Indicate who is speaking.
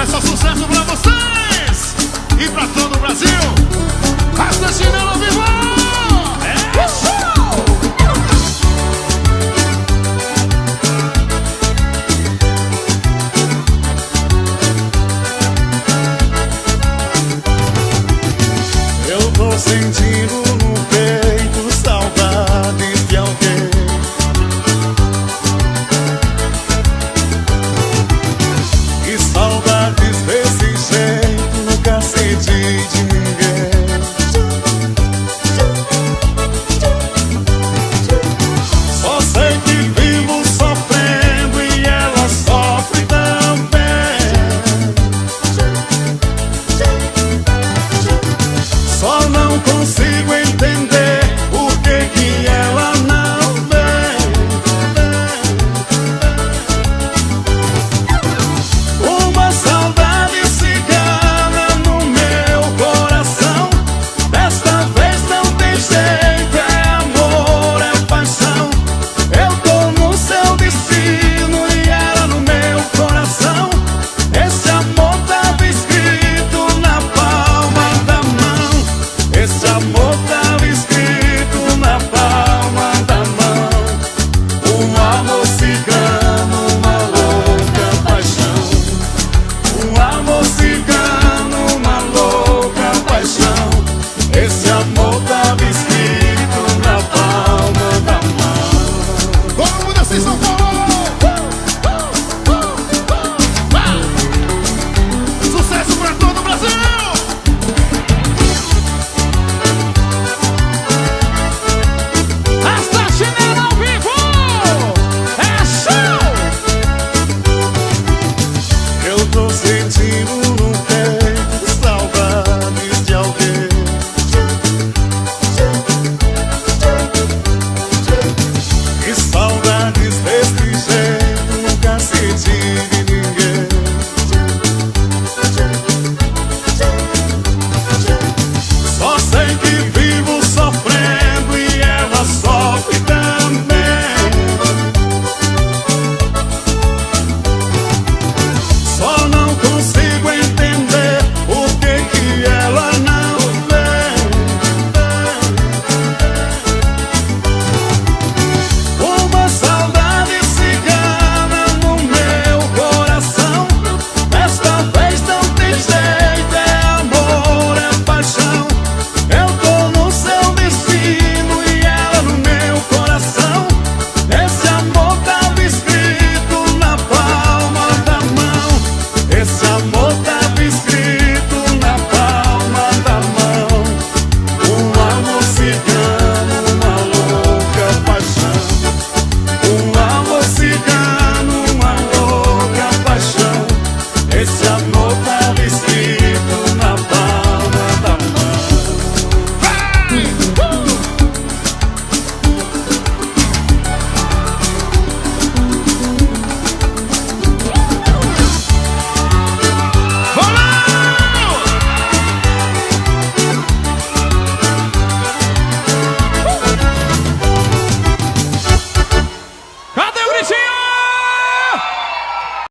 Speaker 1: É só sucesso pra vocês e pra todo o Brasil. Rasta Chinelo Vivo! É show!
Speaker 2: Eu tô sentindo no peito saudades de alguém. E saudades desse jeito nunca senti de ninguém. Só sei que vivo sofrendo e ela sofre também. Só não consigo entender por que ela não vem. Uma saudade cigana no meu coração. Desta vez não tem jeito, é amor, é paixão. Eu tô no seu destino e ela no meu coração. Esse amor tava escrito na palma da mão. Esse amor tava escrito na palma da mão. Um amor cigano, uma louca paixão. Um amor cigano, uma louca paixão. Esse amor tava escrito na palma da mão.
Speaker 1: Como vocês São Paulo! Sucesso pra todo o Brasil! Rasta Chinelo ao vivo! É show!
Speaker 2: Eu tô sentindo no